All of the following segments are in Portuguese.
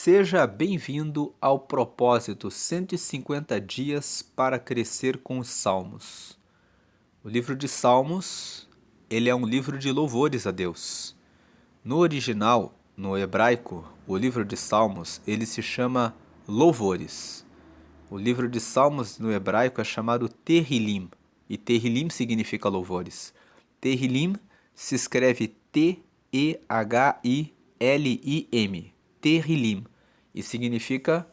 Seja bem-vindo ao propósito 150 dias para crescer com os Salmos. O livro de Salmos, ele é um livro de louvores a Deus. No original, no hebraico, o livro de Salmos, ele se chama Louvores. O livro de Salmos no hebraico é chamado Tehillim, e Tehillim significa louvores. Tehillim se escreve Tehillim, Tehillim, e significa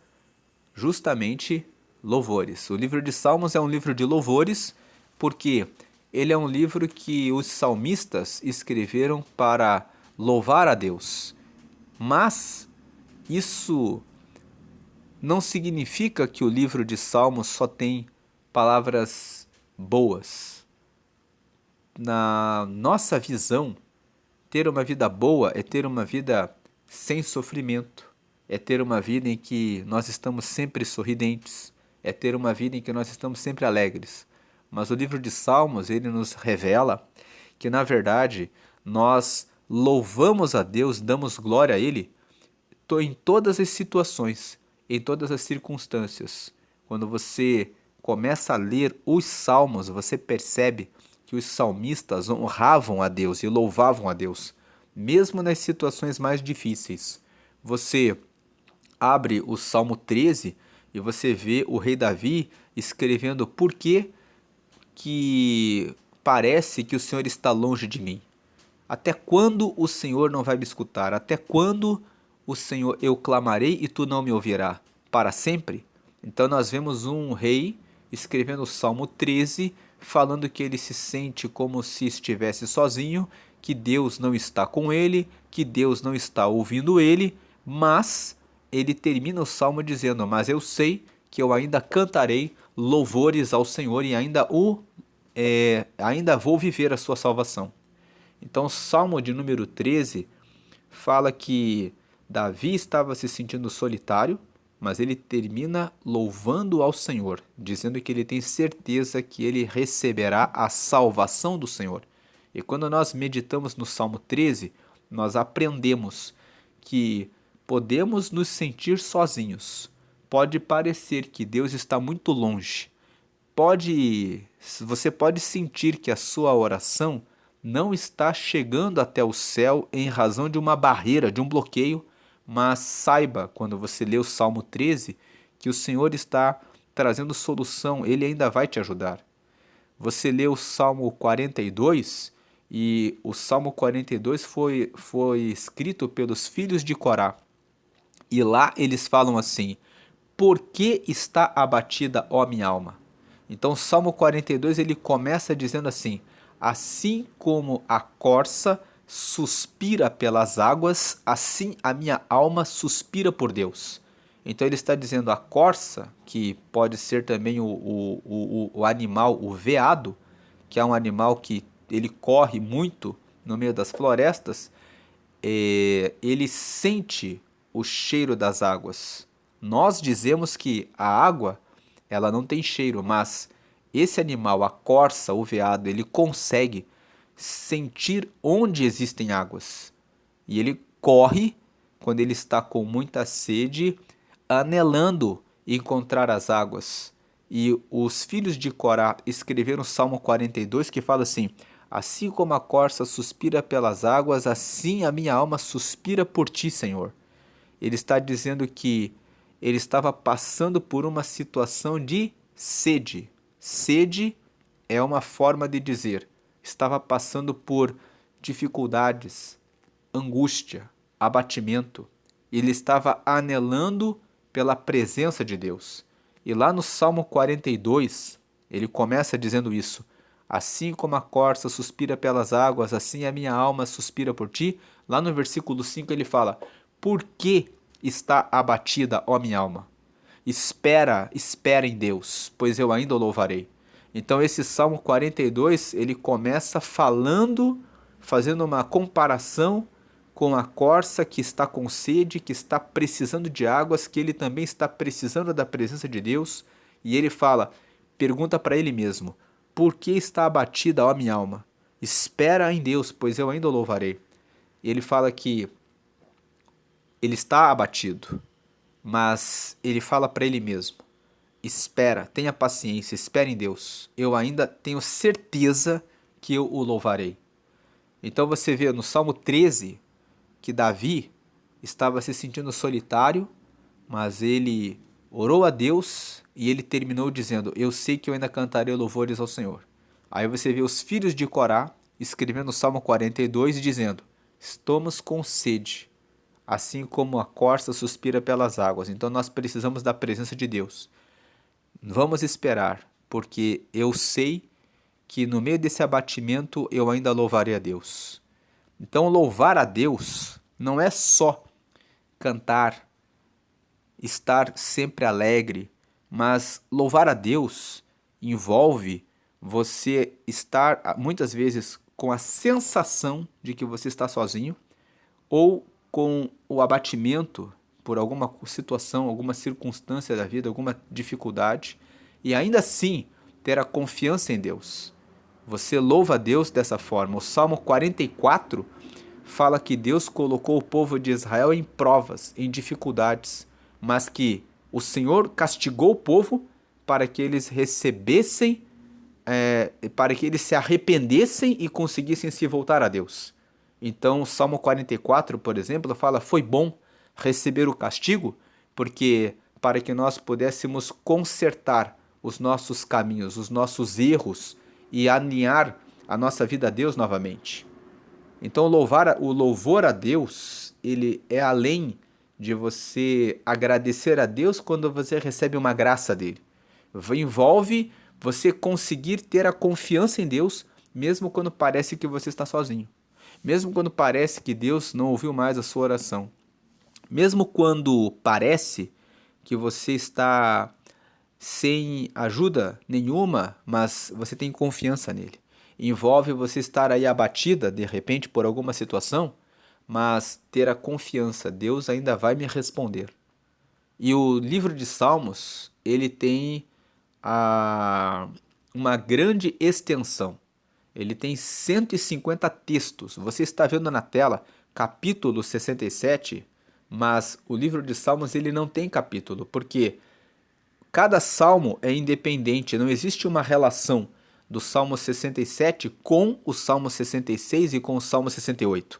justamente louvores. O livro de Salmos é um livro de louvores porque ele é um livro que os salmistas escreveram para louvar a Deus. Mas isso não significa que o livro de Salmos só tem palavras boas. Na nossa visão, ter uma vida boa é ter uma vida sem sofrimento, é ter uma vida em que nós estamos sempre sorridentes, é ter uma vida em que nós estamos sempre alegres. Mas o livro de Salmos, ele nos revela que, na verdade, nós louvamos a Deus, damos glória a Ele em todas as situações, em todas as circunstâncias. Quando você começa a ler os Salmos, você percebe que os salmistas honravam a Deus e louvavam a Deus, mesmo nas situações mais difíceis. Você abre o Salmo 13 e você vê o rei Davi escrevendo por que parece que o Senhor está longe de mim. Até quando o Senhor não vai me escutar? Até quando o Senhor eu clamarei e tu não me ouvirás? Para sempre? Então nós vemos um rei escrevendo o Salmo 13, falando que ele se sente como se estivesse sozinho, que Deus não está com ele, que Deus não está ouvindo ele, mas ele termina o salmo dizendo: mas eu sei que eu ainda cantarei louvores ao Senhor e ainda vou viver a sua salvação. Então, o Salmo de número 13 fala que Davi estava se sentindo solitário, mas ele termina louvando ao Senhor, dizendo que ele tem certeza que ele receberá a salvação do Senhor. E quando nós meditamos no Salmo 13, nós aprendemos que podemos nos sentir sozinhos. Pode parecer que Deus está muito longe. Você pode sentir que a sua oração não está chegando até o céu em razão de uma barreira, de um bloqueio, mas saiba, quando você lê o Salmo 13, que o Senhor está trazendo solução, Ele ainda vai te ajudar. Você lê o Salmo 42 e o Salmo 42 foi escrito pelos filhos de Corá. E lá eles falam assim: por que está abatida, ó minha alma? Então, o Salmo 42 ele começa dizendo assim: assim como a corça suspira pelas águas, assim a minha alma suspira por Deus. Então ele está dizendo a corça, que pode ser também o animal, o veado, que é um animal que ele corre muito no meio das florestas, ele sente o cheiro das águas. Nós dizemos que a água ela não tem cheiro, mas esse animal, a corça, o veado, ele consegue sentir onde existem águas. E ele corre quando ele está com muita sede, anelando encontrar as águas. E os filhos de Corá escreveram o Salmo 42 que fala assim: assim como a corça suspira pelas águas, assim a minha alma suspira por ti, Senhor. Ele está dizendo que ele estava passando por uma situação de sede. Sede é uma forma de dizer, estava passando por dificuldades, angústia, abatimento. Ele estava anelando pela presença de Deus. E lá no Salmo 42, ele começa dizendo isso: assim como a corça suspira pelas águas, assim a minha alma suspira por ti. Lá no versículo 5 ele fala: por que está abatida, ó minha alma? Espera, espera em Deus, pois eu ainda o louvarei. Então esse Salmo 42, ele começa falando, fazendo uma comparação com a corça que está com sede, que está precisando de águas, que ele também está precisando da presença de Deus, e ele fala, pergunta para ele mesmo: por que está abatida, ó minha alma? Espera em Deus, pois eu ainda o louvarei. E ele fala que ele está abatido, mas ele fala para ele mesmo: espera, tenha paciência, espere em Deus. Eu ainda tenho certeza que eu o louvarei. Então você vê no Salmo 13 que Davi estava se sentindo solitário, mas ele orou a Deus e ele terminou dizendo: eu sei que eu ainda cantarei louvores ao Senhor. Aí você vê os filhos de Corá escrevendo o Salmo 42 e dizendo: estamos com sede, assim como a corça suspira pelas águas. Então nós precisamos da presença de Deus. Vamos esperar, porque eu sei que no meio desse abatimento eu ainda louvarei a Deus. Então, louvar a Deus não é só cantar, estar sempre alegre, mas louvar a Deus envolve você estar muitas vezes com a sensação de que você está sozinho ou com o abatimento por alguma situação, alguma circunstância da vida, alguma dificuldade, e ainda assim ter a confiança em Deus. Você louva a Deus dessa forma. O Salmo 44 fala que Deus colocou o povo de Israel em provas, em dificuldades, mas que o Senhor castigou o povo para que eles recebessem, para que eles se arrependessem e conseguissem se voltar a Deus. Então, o Salmo 44, por exemplo, fala: foi bom receber o castigo, porque para que nós pudéssemos consertar os nossos caminhos, os nossos erros e alinhar a nossa vida a Deus novamente. Então, o louvor a Deus, ele é além de você agradecer a Deus quando você recebe uma graça dele. Envolve você conseguir ter a confiança em Deus, mesmo quando parece que você está sozinho. Mesmo quando parece que Deus não ouviu mais a sua oração. Mesmo quando parece que você está sem ajuda nenhuma, mas você tem confiança nele. Envolve você estar aí abatida de repente por alguma situação, mas ter a confiança, Deus ainda vai me responder. E o livro de Salmos, ele tem a, uma grande extensão. Ele tem 150 textos. Você está vendo na tela capítulo 67, mas o livro de Salmos ele não tem capítulo, porque cada salmo é independente, não existe uma relação do Salmo 67 com o Salmo 66 e com o Salmo 68.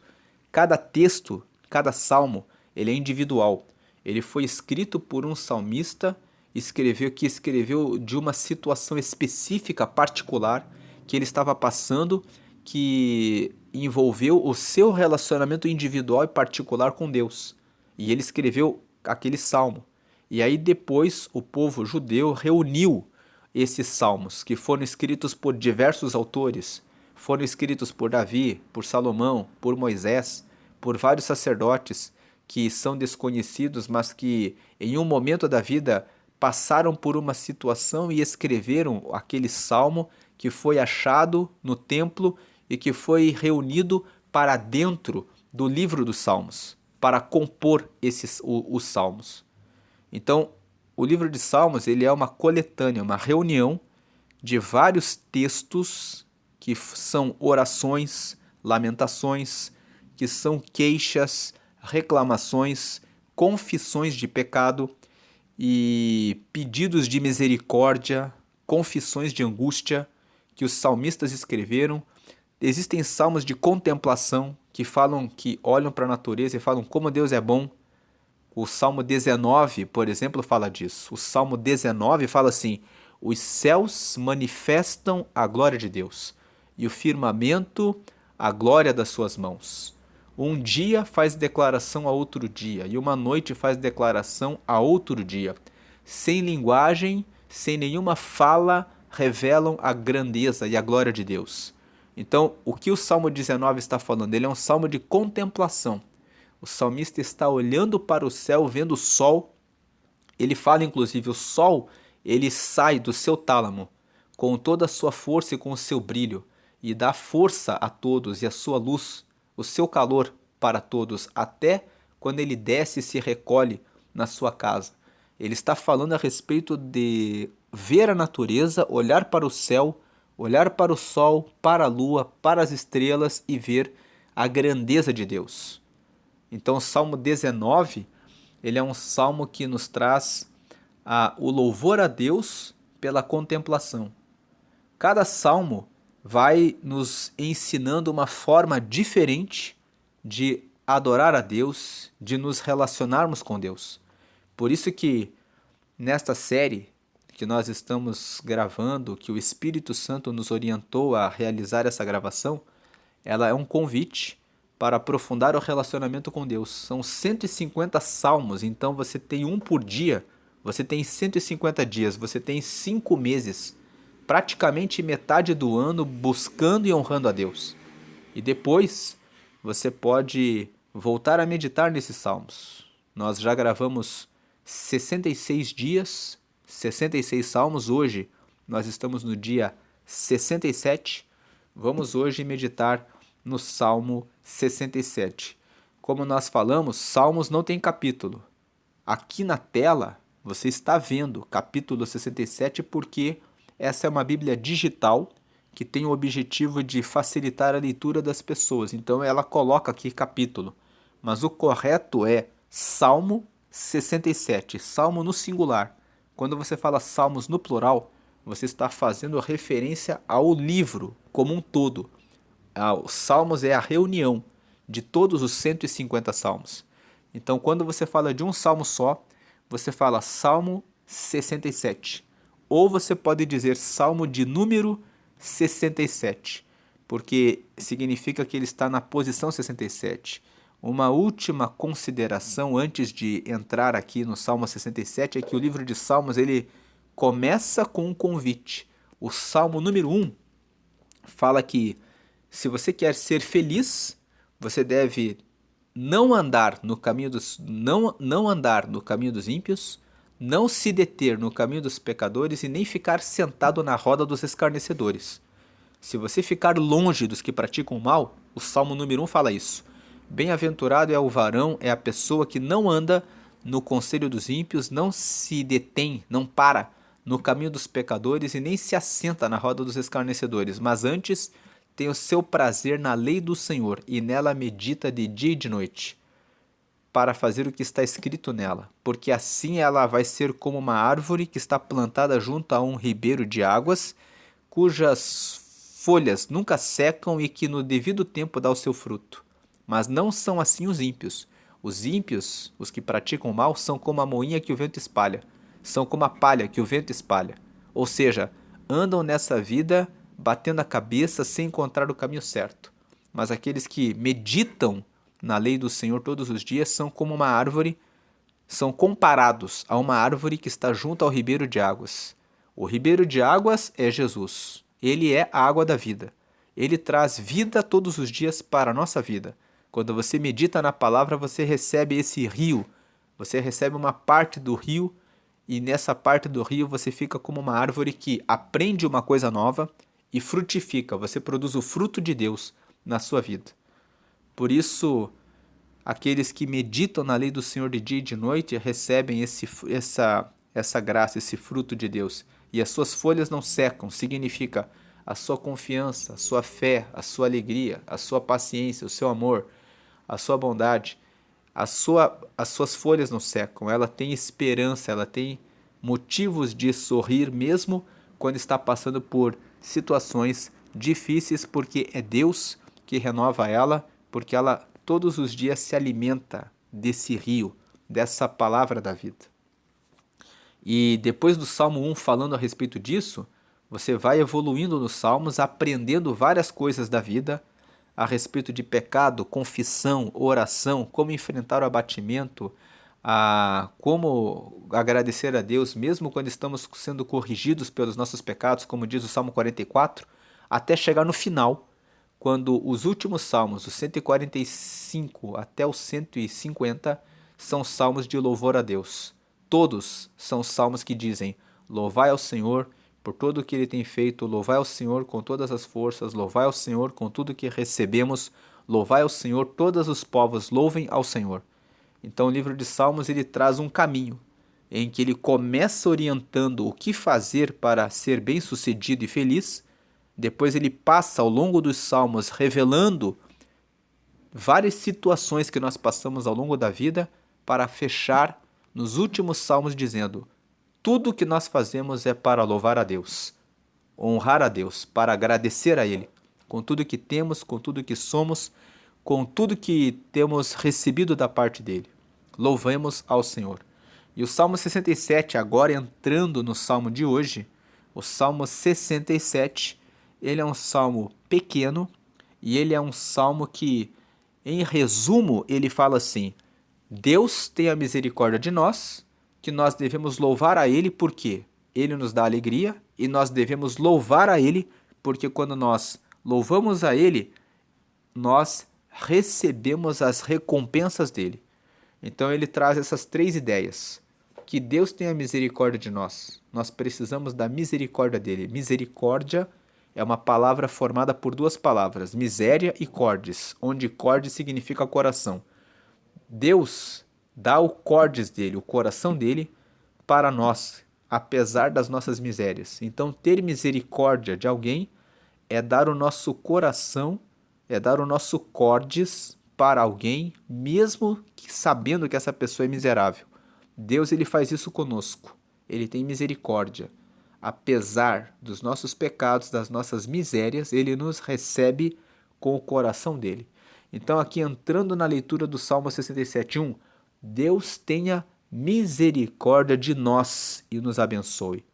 Cada texto, cada salmo, ele é individual. Ele foi escrito por um salmista, escreveu de uma situação específica, particular, que ele estava passando, que envolveu o seu relacionamento individual e particular com Deus. E ele escreveu aquele salmo. E aí depois o povo judeu reuniu esses salmos, que foram escritos por diversos autores, foram escritos por Davi, por Salomão, por Moisés, por vários sacerdotes que são desconhecidos, mas que em um momento da vida passaram por uma situação e escreveram aquele salmo que foi achado no templo e que foi reunido para dentro do livro dos salmos, para compor os salmos. Então, o livro de Salmos ele é uma coletânea, uma reunião de vários textos que são orações, lamentações, que são queixas, reclamações, confissões de pecado e pedidos de misericórdia, confissões de angústia que os salmistas escreveram. Existem salmos de contemplação que falam, que olham para a natureza e falam como Deus é bom. O Salmo 19, por exemplo, fala disso. O Salmo 19 fala assim: os céus manifestam a glória de Deus, e o firmamento a glória das suas mãos. Um dia faz declaração a outro dia, e uma noite faz declaração a outro dia. Sem linguagem, sem nenhuma fala, revelam a grandeza e a glória de Deus. Então, o que o Salmo 19 está falando? Ele é um salmo de contemplação. O salmista está olhando para o céu, vendo o sol. Ele fala, inclusive, o sol, ele sai do seu tálamo com toda a sua força e com o seu brilho e dá força a todos e a sua luz, o seu calor para todos, até quando ele desce e se recolhe na sua casa. Ele está falando a respeito de ver a natureza, olhar para o céu, olhar para o sol, para a lua, para as estrelas e ver a grandeza de Deus. Então, o Salmo 19, ele é um salmo que nos traz o louvor a Deus pela contemplação. Cada salmo vai nos ensinando uma forma diferente de adorar a Deus, de nos relacionarmos com Deus. Por isso que nesta série que nós estamos gravando, que o Espírito Santo nos orientou a realizar essa gravação, ela é um convite para aprofundar o relacionamento com Deus. São 150 salmos, então você tem um por dia, você tem 150 dias, você tem 5 meses, praticamente metade do ano buscando e honrando a Deus. E depois você pode voltar a meditar nesses salmos. Nós já gravamos 66 dias, 66 salmos. Hoje nós estamos no dia 67. Vamos hoje meditar no Salmo 67. Como nós falamos, salmos não tem capítulo. Aqui na tela você está vendo capítulo 67 porque essa é uma Bíblia digital que tem o objetivo de facilitar a leitura das pessoas. Então ela coloca aqui capítulo. Mas o correto é Salmo 67, Salmo no singular. Quando você fala salmos no plural, você está fazendo referência ao livro como um todo. Os salmos é a reunião de todos os 150 salmos. Então, quando você fala de um salmo só, você fala Salmo 67. Ou você pode dizer Salmo de número 67, porque significa que ele está na posição 67. Uma última consideração antes de entrar aqui no Salmo 67 é que o livro de Salmos ele começa com um convite. O Salmo número 1 fala que se você quer ser feliz, você deve não andar no caminho não andar no caminho dos ímpios, não se deter no caminho dos pecadores e nem ficar sentado na roda dos escarnecedores. Se você ficar longe dos que praticam o mal, o Salmo número 1 fala isso. Bem-aventurado é o varão, é a pessoa que não anda no conselho dos ímpios, não se detém, não para no caminho dos pecadores e nem se assenta na roda dos escarnecedores, mas antes tem o seu prazer na lei do Senhor e nela medita de dia e de noite, para fazer o que está escrito nela, porque assim ela vai ser como uma árvore que está plantada junto a um ribeiro de águas, cujas folhas nunca secam e que no devido tempo dá o seu fruto. Mas não são assim os ímpios. Os ímpios, os que praticam o mal, são como a moinha que o vento espalha, são como a palha que o vento espalha. Ou seja, andam nessa vida batendo a cabeça sem encontrar o caminho certo. Mas aqueles que meditam na lei do Senhor todos os dias são como uma árvore, são comparados a uma árvore que está junto ao ribeiro de águas. O ribeiro de águas é Jesus. Ele é a água da vida. Ele traz vida todos os dias para a nossa vida. Quando você medita na palavra, você recebe esse rio. Você recebe uma parte do rio e nessa parte do rio você fica como uma árvore que aprende uma coisa nova e frutifica. Você produz o fruto de Deus na sua vida. Por isso, aqueles que meditam na lei do Senhor de dia e de noite recebem essa graça, esse fruto de Deus. E as suas folhas não secam, significa a sua confiança, a sua fé, a sua alegria, a sua paciência, o seu amor, a sua bondade. As suas folhas não secam, ela tem esperança, ela tem motivos de sorrir mesmo quando está passando por situações difíceis, porque é Deus que renova ela, porque ela todos os dias se alimenta desse rio, dessa palavra da vida. E depois do Salmo 1 falando a respeito disso, você vai evoluindo nos Salmos, aprendendo várias coisas da vida a respeito de pecado, confissão, oração, como enfrentar o abatimento, como agradecer a Deus mesmo quando estamos sendo corrigidos pelos nossos pecados, como diz o Salmo 44, até chegar no final, quando os últimos salmos, os 145 até os 150, são salmos de louvor a Deus. Todos são salmos que dizem: louvai ao Senhor por tudo o que Ele tem feito, louvai ao Senhor com todas as forças, louvai ao Senhor com tudo que recebemos, louvai ao Senhor, todos os povos louvem ao Senhor. Então o livro de Salmos ele traz um caminho em que ele começa orientando o que fazer para ser bem-sucedido e feliz. Depois ele passa ao longo dos salmos revelando várias situações que nós passamos ao longo da vida, para fechar nos últimos salmos dizendo: tudo que nós fazemos é para louvar a Deus, honrar a Deus, para agradecer a Ele, com tudo que temos, com tudo que somos, com tudo que temos recebido da parte dele. Louvemos ao Senhor. E o Salmo 67, agora entrando no Salmo de hoje, o Salmo 67, ele é um salmo pequeno e ele é um salmo que, em resumo, ele fala assim: Deus tem a misericórdia de nós, que nós devemos louvar a Ele porque Ele nos dá alegria, e nós devemos louvar a Ele porque quando nós louvamos a Ele, nós recebemos as recompensas dele. Então ele traz essas três ideias. Que Deus tenha misericórdia de nós. Nós precisamos da misericórdia dele. Misericórdia é uma palavra formada por duas palavras, miséria e cordes, onde cordes significa coração. Deus dá o cordes dele, o coração dele, para nós, apesar das nossas misérias. Então, ter misericórdia de alguém é dar o nosso coração, é dar o nosso cordes para alguém, mesmo que sabendo que essa pessoa é miserável. Deus, ele faz isso conosco. Ele tem misericórdia. Apesar dos nossos pecados, das nossas misérias, ele nos recebe com o coração dele. Então, aqui entrando na leitura do Salmo 67:1, Deus tenha misericórdia de nós e nos abençoe.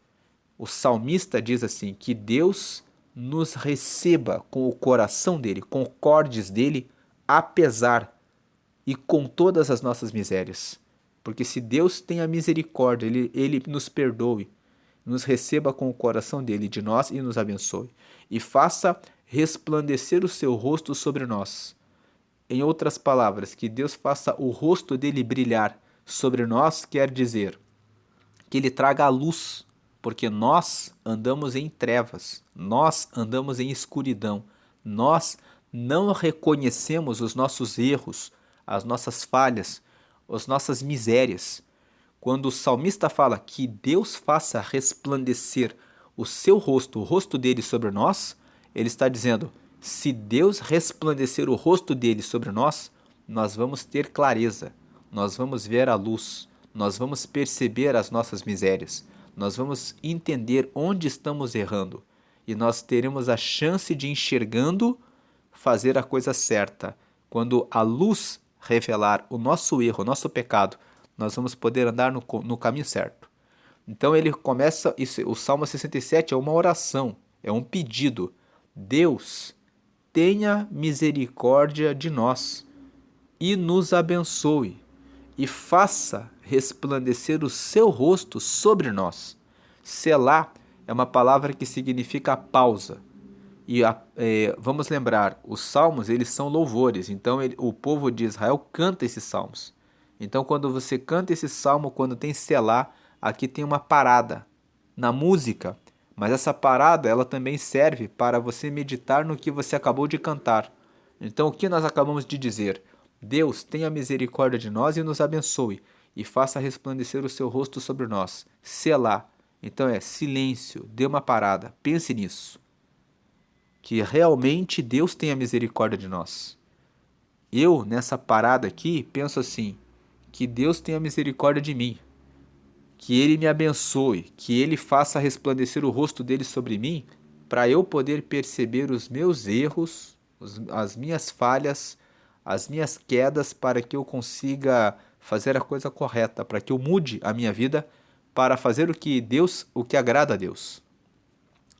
O salmista diz assim, que Deus nos receba com o coração dele, com o cordes dele, apesar e com todas as nossas misérias. Porque se Deus tem a misericórdia, ele nos perdoe, nos receba com o coração dele de nós e nos abençoe. E faça resplandecer o seu rosto sobre nós. Em outras palavras, que Deus faça o rosto dele brilhar sobre nós, quer dizer que ele traga a luz, porque nós andamos em trevas, nós andamos em escuridão, nós não reconhecemos os nossos erros, as nossas falhas, as nossas misérias. Quando o salmista fala que Deus faça resplandecer o seu rosto, o rosto dele sobre nós, ele está dizendo: se Deus resplandecer o rosto dele sobre nós, nós vamos ter clareza, nós vamos ver a luz, nós vamos perceber as nossas misérias, nós vamos entender onde estamos errando e nós teremos a chance de, enxergando, fazer a coisa certa. Quando a luz revelar o nosso erro, o nosso pecado, nós vamos poder andar no caminho certo. Então ele começa, o Salmo 67 é uma oração, é um pedido. Deus, tenha misericórdia de nós e nos abençoe e faça resplandecer o seu rosto sobre nós. Selá é uma palavra que significa pausa. E vamos lembrar, os salmos, eles são louvores, então o povo de Israel canta esses salmos. Então quando você canta esse salmo, quando tem selá, aqui tem uma parada na música, mas essa parada ela também serve para você meditar no que você acabou de cantar. Então o que nós acabamos de dizer? Deus, tenha misericórdia de nós e nos abençoe, e faça resplandecer o seu rosto sobre nós. Selá. Então é silêncio, dê uma parada, pense nisso. Que realmente Deus tenha misericórdia de nós. Eu, nessa parada aqui, penso assim, que Deus tenha misericórdia de mim, que Ele me abençoe, que Ele faça resplandecer o rosto dele sobre mim, para eu poder perceber os meus erros, as minhas falhas, as minhas quedas, para que eu consiga fazer a coisa correta, para que eu mude a minha vida, para fazer o que agrada a Deus.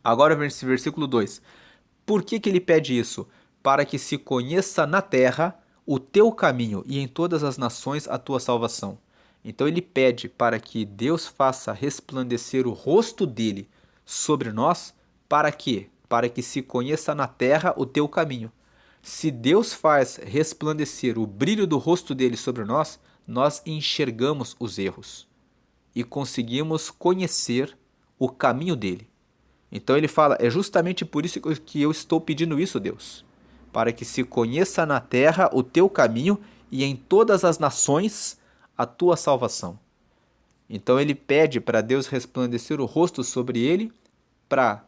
Agora, versículo 2. Por que ele pede isso? Para que se conheça na terra o teu caminho e em todas as nações a tua salvação. Então ele pede para que Deus faça resplandecer o rosto dele sobre nós, para quê? Para que se conheça na terra o teu caminho. Se Deus faz resplandecer o brilho do rosto dele sobre nós, nós enxergamos os erros e conseguimos conhecer o caminho dele. Então ele fala, é justamente por isso que eu estou pedindo isso, Deus, para que se conheça na terra o teu caminho e em todas as nações a tua salvação. Então ele pede para Deus resplandecer o rosto sobre ele, para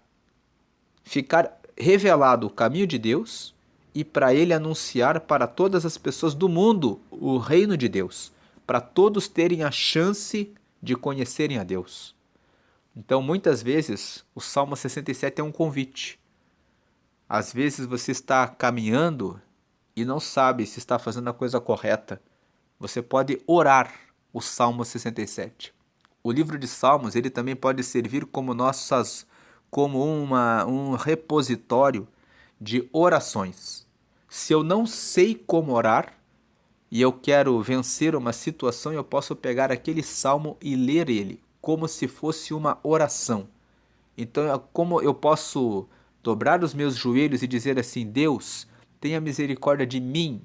ficar revelado o caminho de Deus e para ele anunciar para todas as pessoas do mundo o reino de Deus, para todos terem a chance de conhecerem a Deus. Então, muitas vezes, o Salmo 67 é um convite. Às vezes você está caminhando e não sabe se está fazendo a coisa correta. Você pode orar o Salmo 67. O livro de Salmos, ele também pode servir como um repositório de orações. Se eu não sei como orar e eu quero vencer uma situação, eu posso pegar aquele salmo e ler ele como se fosse uma oração. Então, como eu posso dobrar os meus joelhos e dizer assim: Deus, tenha misericórdia de mim.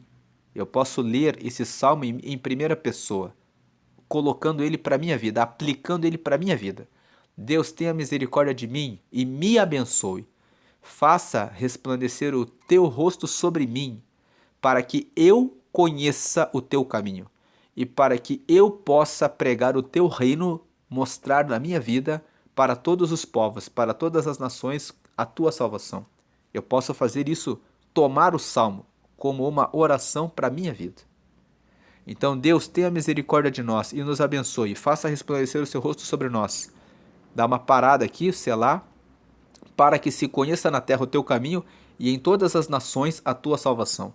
Eu posso ler esse salmo em primeira pessoa, colocando ele para a minha vida, aplicando ele para a minha vida. Deus, tenha misericórdia de mim e me abençoe. Faça resplandecer o teu rosto sobre mim, para que eu conheça o teu caminho e para que eu possa pregar o teu reino, mostrar na minha vida para todos os povos, para todas as nações, a tua salvação. Eu posso fazer isso, tomar o salmo como uma oração para a minha vida. Então, Deus, tenha misericórdia de nós e nos abençoe, faça resplandecer o seu rosto sobre nós. Dá uma parada aqui, selar, para que se conheça na terra o teu caminho e em todas as nações a tua salvação.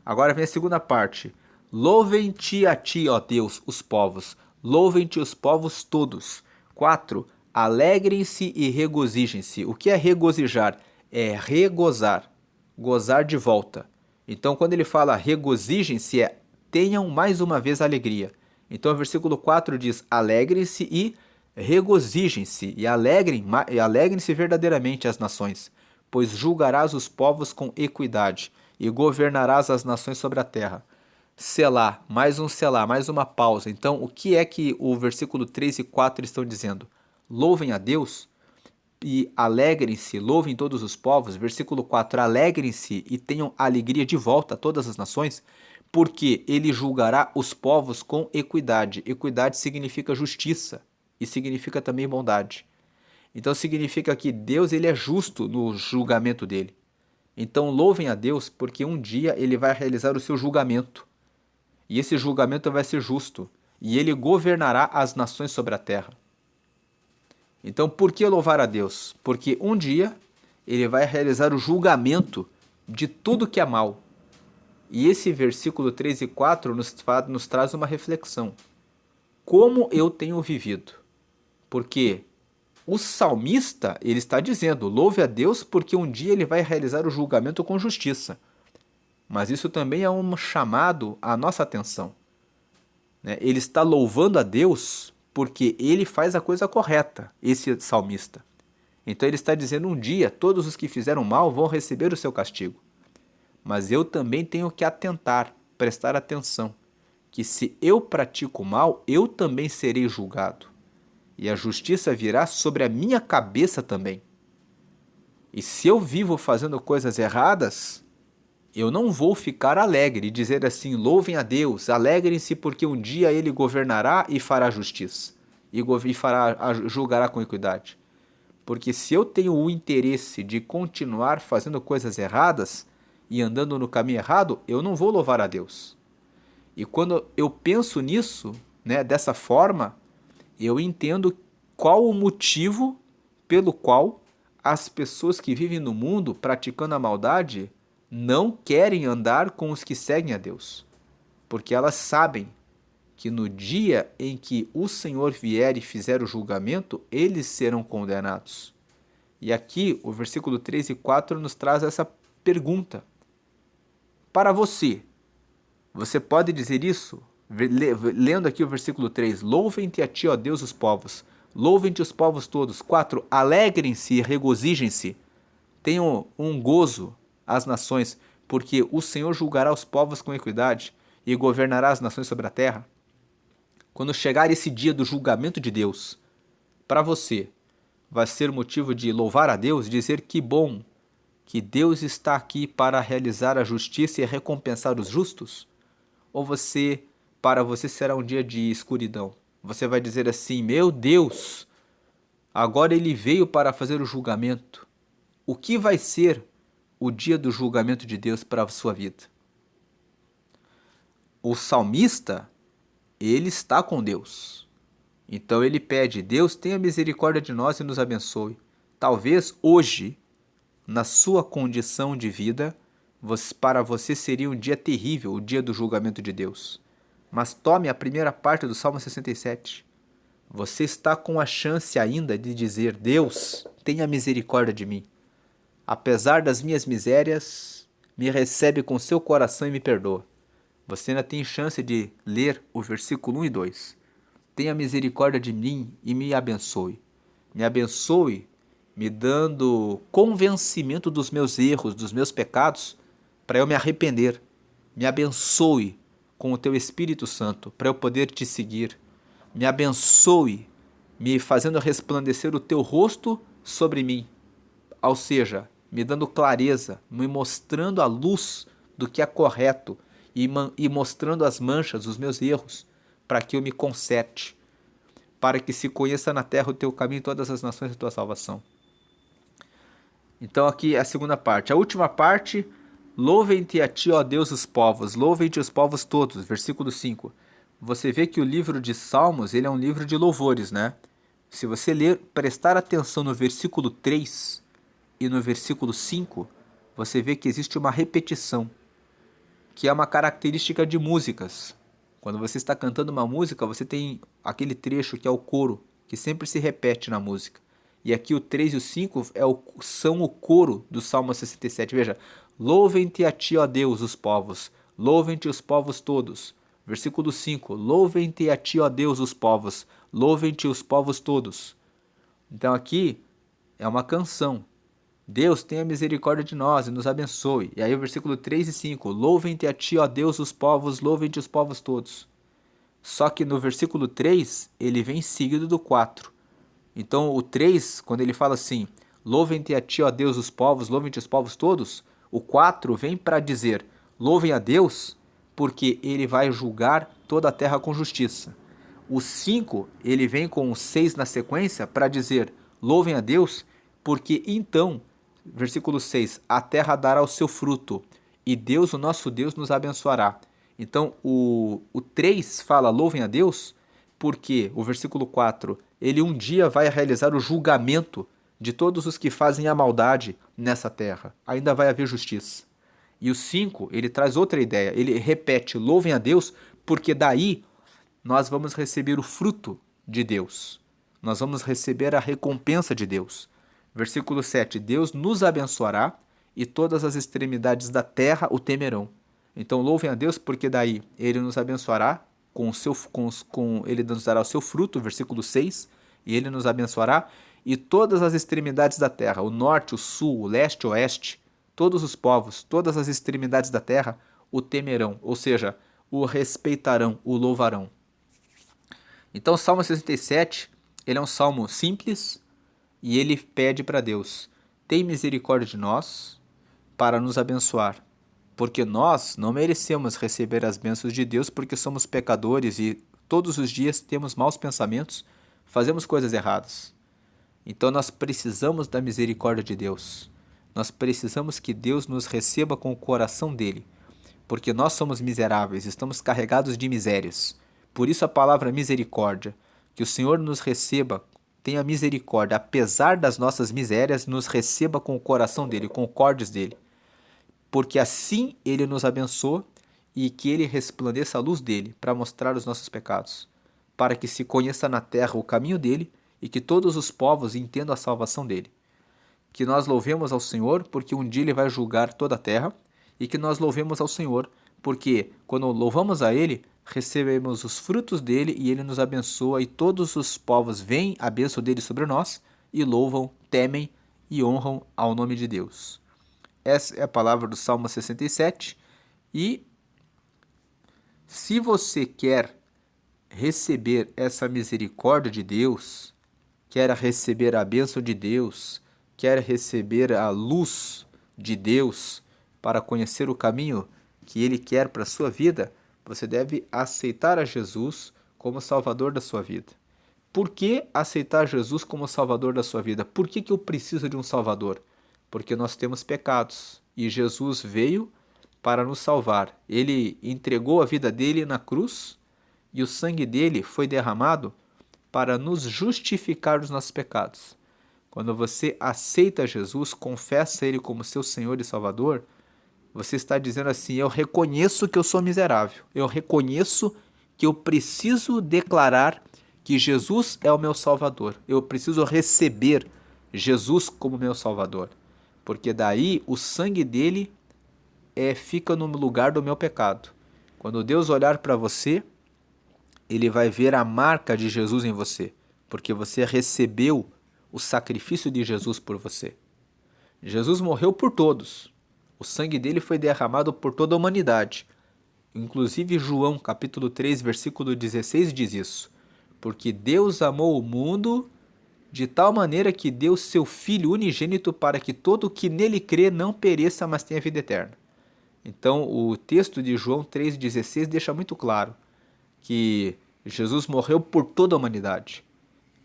Agora vem a segunda parte. Louvem-te a ti, ó Deus, os povos. Louvem-te os povos todos. 4. Alegrem-se e regozijem-se. O que é regozijar? É regozar, gozar de volta. Então, quando ele fala regozijem-se, tenham mais uma vez alegria. Então, o versículo 4 diz: alegrem-se e regozijem-se, e alegrem-se verdadeiramente as nações, pois julgarás os povos com equidade, e governarás as nações sobre a terra. Selá, mais uma pausa. Então, o que é que o versículo 3 e 4 estão dizendo? Louvem a Deus e alegrem-se, louvem todos os povos. Versículo 4, alegrem-se e tenham alegria de volta a todas as nações, porque ele julgará os povos com equidade. Equidade significa justiça e significa também bondade. Então significa que Deus ele é justo no julgamento dele. Então louvem a Deus porque um dia ele vai realizar o seu julgamento. E esse julgamento vai ser justo. E ele governará as nações sobre a terra. Então por que louvar a Deus? Porque um dia ele vai realizar o julgamento de tudo que é mal. E esse versículo 3 e 4 nos traz uma reflexão. Como eu tenho vivido? Porque o salmista, ele está dizendo, louve a Deus porque um dia ele vai realizar o julgamento com justiça. Mas isso também é um chamado à nossa atenção. Ele está louvando a Deus porque ele faz a coisa correta, esse salmista. Então ele está dizendo, um dia todos os que fizeram mal vão receber o seu castigo. Mas eu também tenho que atentar, prestar atenção, que se eu pratico mal, eu também serei julgado. E a justiça virá sobre a minha cabeça também. E se eu vivo fazendo coisas erradas, eu não vou ficar alegre e dizer assim, louvem a Deus, alegrem-se porque um dia ele governará e fará justiça. E julgará com equidade. Porque se eu tenho o interesse de continuar fazendo coisas erradas e andando no caminho errado, eu não vou louvar a Deus. E quando eu penso nisso, dessa forma, eu entendo qual o motivo pelo qual as pessoas que vivem no mundo praticando a maldade não querem andar com os que seguem a Deus. Porque elas sabem que no dia em que o Senhor vier e fizer o julgamento, eles serão condenados. E aqui o versículo 3 e 4 nos traz essa pergunta. Para você, você pode dizer isso? Lendo aqui o versículo 3, louvem-te a ti, ó Deus, os povos. Louvem-te os povos todos. 4, alegrem-se e regozijem-se. Tenham um gozo as nações, porque o Senhor julgará os povos com equidade e governará as nações sobre a terra. Quando chegar esse dia do julgamento de Deus, para você, vai ser motivo de louvar a Deus, dizer que bom que Deus está aqui para realizar a justiça e recompensar os justos? Ou para você será um dia de escuridão? Você vai dizer assim, meu Deus, agora ele veio para fazer o julgamento. O que vai ser o dia do julgamento de Deus para a sua vida? O salmista, ele está com Deus. Então ele pede: Deus tenha misericórdia de nós e nos abençoe. Talvez hoje, na sua condição de vida, para você seria um dia terrível, o dia do julgamento de Deus. Mas tome a primeira parte do Salmo 67. Você está com a chance ainda de dizer: Deus, tenha misericórdia de mim. Apesar das minhas misérias, me recebe com seu coração e me perdoa. Você ainda tem chance de ler o versículo 1 e 2. Tenha misericórdia de mim e me abençoe. Me abençoe, me dando convencimento dos meus erros, dos meus pecados, para eu me arrepender. Me abençoe com o teu Espírito Santo, para eu poder te seguir. Me abençoe, me fazendo resplandecer o teu rosto sobre mim. Ou seja, me dando clareza, me mostrando a luz do que é correto e mostrando as manchas, os meus erros, para que eu me conserte, para que se conheça na terra o teu caminho e todas as nações a tua salvação. Então aqui é a segunda parte. A última parte: louvem-te a ti, ó Deus, os povos, louvem-te os povos todos, versículo 5. Você vê que o livro de Salmos, ele é um livro de louvores, né? Se você ler, prestar atenção no versículo 3 e no versículo 5, você vê que existe uma repetição, que é uma característica de músicas. Quando você está cantando uma música, você tem aquele trecho que é o coro, que sempre se repete na música. E aqui o 3 e o 5 são o coro do Salmo 67. Veja: louvem-te a ti, ó Deus, os povos, louvem-te os povos todos. Versículo 5: louvem-te a ti, ó Deus, os povos, louvem-te os povos todos. Então aqui é uma canção. Deus tenha misericórdia de nós e nos abençoe. E aí o versículo 3 e 5: louvem-te a ti, ó Deus, os povos, louvem-te os povos todos. Só que no versículo 3, ele vem seguido do 4. Então o 3, quando ele fala assim: louvem-te a ti, ó Deus, os povos, louvem-te os povos todos, o 4 vem para dizer: louvem a Deus, porque ele vai julgar toda a terra com justiça. O 5, ele vem com o 6 na sequência para dizer: louvem a Deus, porque então, versículo 6, a terra dará o seu fruto, e Deus, o nosso Deus, nos abençoará. Então o 3 fala: louvem a Deus, porque o versículo 4, ele um dia vai realizar o julgamento de todos os que fazem a maldade nessa terra. Ainda vai haver justiça. E o 5, ele traz outra ideia. Ele repete: louvem a Deus, porque daí nós vamos receber o fruto de Deus. Nós vamos receber a recompensa de Deus. Versículo 7, Deus nos abençoará e todas as extremidades da terra o temerão. Então louvem a Deus, porque daí ele nos abençoará, ele nos dará o seu fruto, versículo 6, e ele nos abençoará, e todas as extremidades da terra, o norte, o sul, o leste, o oeste, todos os povos, todas as extremidades da terra o temerão, ou seja, o respeitarão, o louvarão. Então o Salmo 67, ele é um salmo simples e ele pede para Deus: tem misericórdia de nós para nos abençoar, porque nós não merecemos receber as bênçãos de Deus, porque somos pecadores e todos os dias temos maus pensamentos, fazemos coisas erradas. Então nós precisamos da misericórdia de Deus. Nós precisamos que Deus nos receba com o coração dele, porque nós somos miseráveis, estamos carregados de misérias. Por isso a palavra misericórdia, que o Senhor nos receba, tenha misericórdia, apesar das nossas misérias, nos receba com o coração dele, com o córdios dele. Porque assim ele nos abençoa e que ele resplandeça a luz dele para mostrar os nossos pecados, para que se conheça na terra o caminho dele e que todos os povos entendam a salvação dele. Que nós louvemos ao Senhor, porque um dia ele vai julgar toda a terra, e que nós louvemos ao Senhor, porque quando louvamos a ele, recebemos os frutos dele e ele nos abençoa, e todos os povos veem a bênção dele sobre nós e louvam, temem e honram ao nome de Deus. Essa é a palavra do Salmo 67, e se você quer receber essa misericórdia de Deus, quer receber a bênção de Deus, quer receber a luz de Deus para conhecer o caminho que Ele quer para a sua vida, você deve aceitar a Jesus como Salvador da sua vida. Por que aceitar Jesus como Salvador da sua vida? Por que eu preciso de um Salvador? Porque nós temos pecados e Jesus veio para nos salvar. Ele entregou a vida dele na cruz e o sangue dele foi derramado para nos justificar dos nossos pecados. Quando você aceita Jesus, confessa Ele como seu Senhor e Salvador, você está dizendo assim: eu reconheço que eu sou miserável, eu reconheço que eu preciso declarar que Jesus é o meu Salvador, eu preciso receber Jesus como meu Salvador, porque daí o sangue dele fica no lugar do meu pecado. Quando Deus olhar para você, ele vai ver a marca de Jesus em você, porque você recebeu o sacrifício de Jesus por você. Jesus morreu por todos. O sangue dele foi derramado por toda a humanidade. Inclusive João, capítulo 3, versículo 16 diz isso. Porque Deus amou o mundo de tal maneira que deu seu Filho unigênito para que todo o que nele crê não pereça, mas tenha vida eterna. Então, o texto de João 3,16 deixa muito claro que Jesus morreu por toda a humanidade.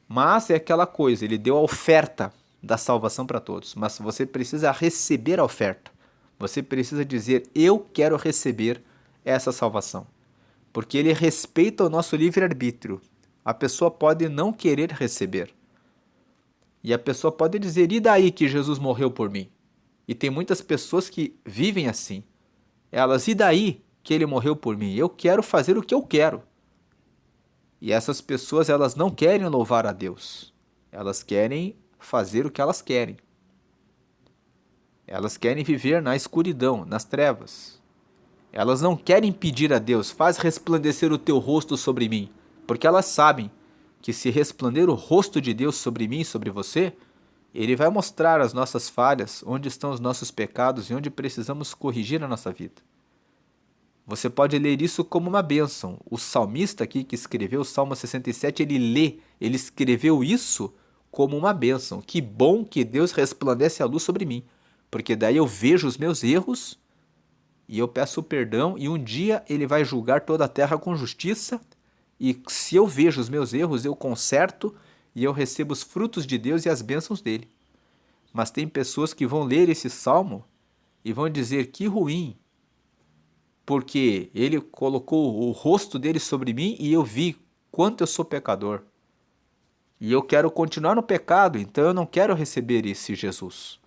Mas é aquela coisa, ele deu a oferta da salvação para todos. Mas você precisa receber a oferta. Você precisa dizer: eu quero receber essa salvação. Porque ele respeita o nosso livre-arbítrio. A pessoa pode não querer receber. E a pessoa pode dizer: e daí que Jesus morreu por mim? E tem muitas pessoas que vivem assim. Elas: e daí que ele morreu por mim? Eu quero fazer o que eu quero. E essas pessoas, elas não querem louvar a Deus. Elas querem fazer o que elas querem. Elas querem viver na escuridão, nas trevas. Elas não querem pedir a Deus: faz resplandecer o teu rosto sobre mim. Porque elas sabem que se resplandecer o rosto de Deus sobre mim e sobre você, ele vai mostrar as nossas falhas, onde estão os nossos pecados e onde precisamos corrigir a nossa vida. Você pode ler isso como uma bênção. O salmista aqui que escreveu o Salmo 67, ele escreveu isso como uma bênção. Que bom que Deus resplandece a luz sobre mim, porque daí eu vejo os meus erros e eu peço perdão e um dia ele vai julgar toda a terra com justiça e se eu vejo os meus erros, eu conserto e eu recebo os frutos de Deus e as bênçãos dele. Mas tem pessoas que vão ler esse salmo e vão dizer: que ruim, porque ele colocou o rosto dele sobre mim e eu vi quanto eu sou pecador. E eu quero continuar no pecado, então eu não quero receber esse Jesus.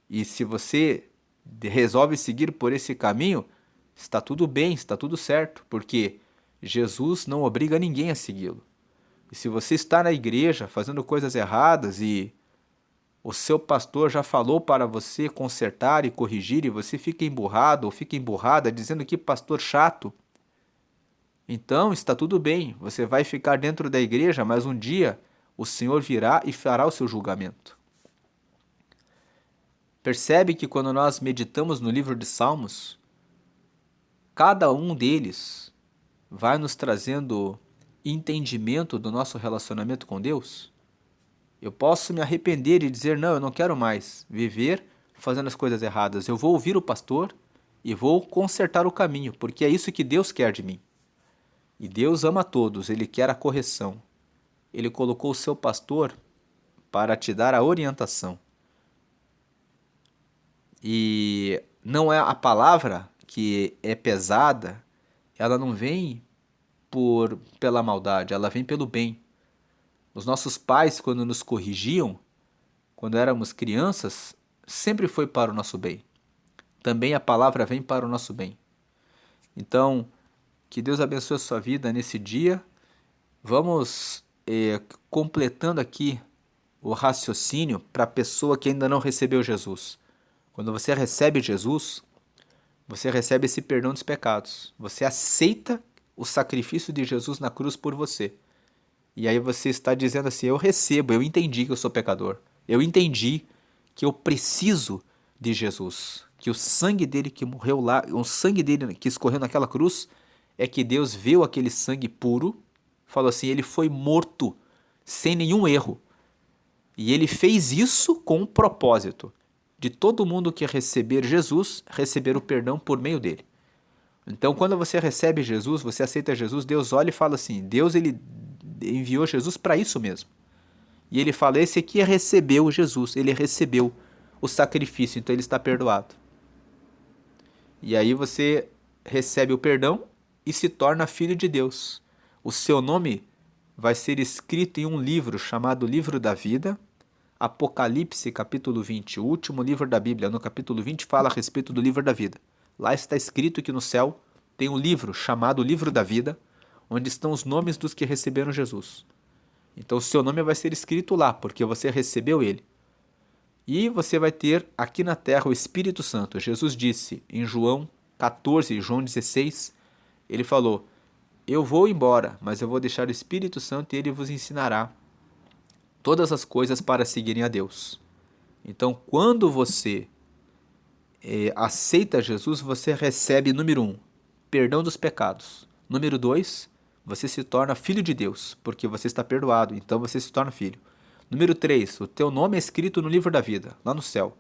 E se você resolve seguir por esse caminho, está tudo bem, está tudo certo, porque Jesus não obriga ninguém a segui-lo. E se você está na igreja fazendo coisas erradas e o seu pastor já falou para você consertar e corrigir e você fica emburrado ou fica emburrada dizendo que pastor chato, então está tudo bem, você vai ficar dentro da igreja, mas um dia o Senhor virá e fará o seu julgamento. Percebe que quando nós meditamos no livro de Salmos, cada um deles vai nos trazendo entendimento do nosso relacionamento com Deus? Eu posso me arrepender e dizer: não, eu não quero mais viver fazendo as coisas erradas. Eu vou ouvir o pastor e vou consertar o caminho, porque é isso que Deus quer de mim. E Deus ama todos, Ele quer a correção. Ele colocou o seu pastor para te dar a orientação. E não é a palavra que é pesada, ela não vem pela maldade, ela vem pelo bem. Os nossos pais, quando nos corrigiam, quando éramos crianças, sempre foi para o nosso bem. Também a palavra vem para o nosso bem. Então, que Deus abençoe a sua vida nesse dia. Vamos completando aqui o raciocínio para a pessoa que ainda não recebeu Jesus. Quando você recebe Jesus, você recebe esse perdão dos pecados. Você aceita o sacrifício de Jesus na cruz por você. E aí você está dizendo assim: eu recebo, eu entendi que eu sou pecador. Eu entendi que eu preciso de Jesus. Que o sangue dele que morreu lá, o sangue dele que escorreu naquela cruz, é que Deus viu aquele sangue puro, falou assim: ele foi morto, sem nenhum erro. E ele fez isso com um propósito, de todo mundo que receber Jesus, receber o perdão por meio dele. Então, quando você recebe Jesus, você aceita Jesus, Deus olha e fala assim: Deus ele enviou Jesus para isso mesmo. E ele fala: esse aqui recebeu Jesus, ele recebeu o sacrifício, então ele está perdoado. E aí você recebe o perdão e se torna filho de Deus. o seu nome vai ser escrito em um livro chamado Livro da Vida. Apocalipse, capítulo 20, o último livro da Bíblia, no capítulo 20, fala a respeito do livro da vida. Lá está escrito que no céu tem um livro chamado Livro da Vida, onde estão os nomes dos que receberam Jesus. Então o seu nome vai ser escrito lá, porque você recebeu ele. E você vai ter aqui na terra o Espírito Santo. Jesus disse em João 14, João 16, ele falou: eu vou embora, mas eu vou deixar o Espírito Santo e ele vos ensinará todas as coisas para seguirem a Deus. Então, quando você aceita Jesus, você recebe, número 1, perdão dos pecados. Número 2, você se torna filho de Deus, porque você está perdoado, então você se torna filho. Número 3, o teu nome é escrito no livro da vida, lá no céu.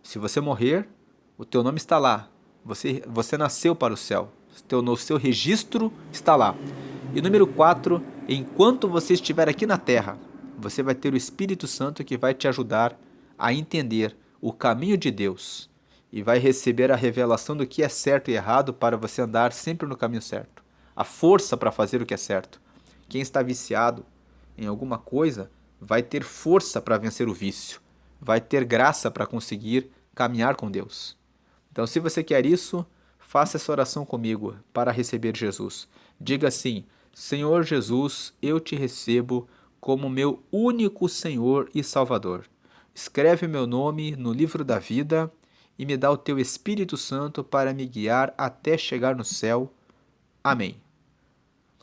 Se você morrer, o teu nome está lá. Você nasceu para o céu. No seu registro está lá. E número 4, enquanto você estiver aqui na terra, você vai ter o Espírito Santo que vai te ajudar a entender o caminho de Deus e vai receber a revelação do que é certo e errado para você andar sempre no caminho certo. A força para fazer o que é certo. Quem está viciado em alguma coisa vai ter força para vencer o vício, vai ter graça para conseguir caminhar com Deus. Então, se você quer isso, faça essa oração comigo para receber Jesus. Diga assim: Senhor Jesus, eu te recebo como meu único Senhor e Salvador. Escreve meu nome no livro da vida e me dá o teu Espírito Santo para me guiar até chegar no céu. Amém.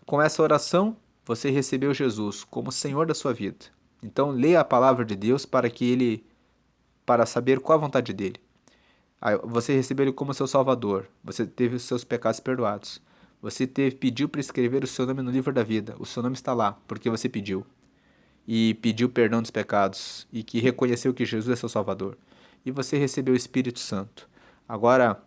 Com essa oração, você recebeu Jesus como Senhor da sua vida. Então, leia a palavra de Deus para saber qual a vontade dele. Você recebeu ele como seu Salvador. Você teve os seus pecados perdoados. Você pediu para escrever o seu nome no livro da vida. O seu nome está lá, porque você pediu. E pediu perdão dos pecados. E que reconheceu que Jesus é seu Salvador. E você recebeu o Espírito Santo. Agora,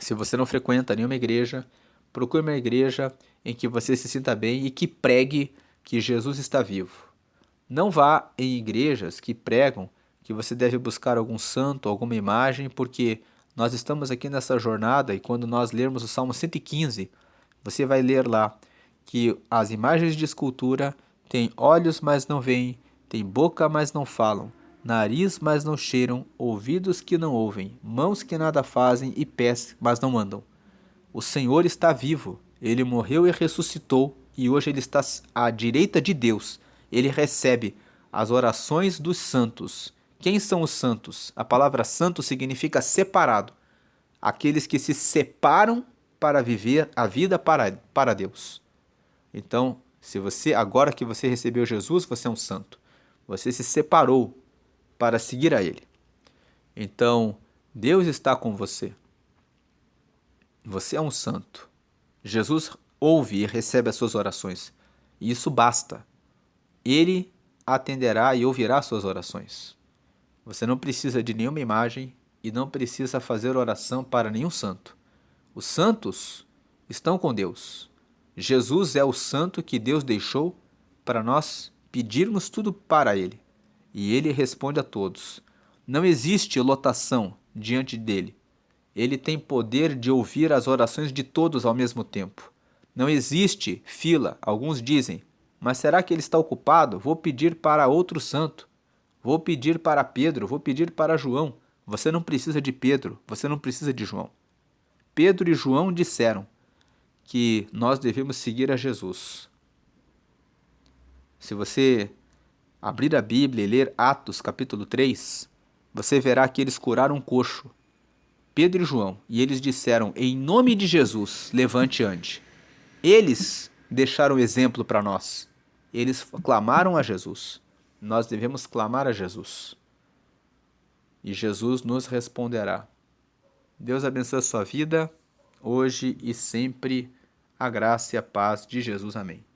se você não frequenta nenhuma igreja, procure uma igreja em que você se sinta bem e que pregue que Jesus está vivo. Não vá em igrejas que pregam que você deve buscar algum santo, alguma imagem, porque nós estamos aqui nessa jornada e quando nós lermos o Salmo 115, você vai ler lá que as imagens de escultura têm olhos, mas não veem, têm boca, mas não falam, nariz, mas não cheiram, ouvidos que não ouvem, mãos que nada fazem e pés, mas não andam. O Senhor está vivo, ele morreu e ressuscitou e hoje ele está à direita de Deus. Ele recebe as orações dos santos. Quem são os santos? A palavra santo significa separado. Aqueles que se separam para viver a vida para Deus. Então, agora que você recebeu Jesus, você é um santo. Você se separou para seguir a Ele. Então, Deus está com você. Você é um santo. Jesus ouve e recebe as suas orações. E isso basta. Ele atenderá e ouvirá suas orações. Você não precisa de nenhuma imagem e não precisa fazer oração para nenhum santo. Os santos estão com Deus. Jesus é o santo que Deus deixou para nós pedirmos tudo para Ele. E Ele responde a todos. Não existe lotação diante dele. Ele tem poder de ouvir as orações de todos ao mesmo tempo. Não existe fila. Alguns dizem: mas será que ele está ocupado? Vou pedir para outro santo. Vou pedir para Pedro, vou pedir para João. Você não precisa de Pedro, você não precisa de João. Pedro e João disseram que nós devemos seguir a Jesus. Se você abrir a Bíblia e ler Atos capítulo 3, você verá que eles curaram um coxo, Pedro e João, e eles disseram: em nome de Jesus, levante e ande. Eles deixaram exemplo para nós. Eles clamaram a Jesus. Nós devemos clamar a Jesus. E Jesus nos responderá. Deus abençoe a sua vida, hoje e sempre. A graça e a paz de Jesus. Amém.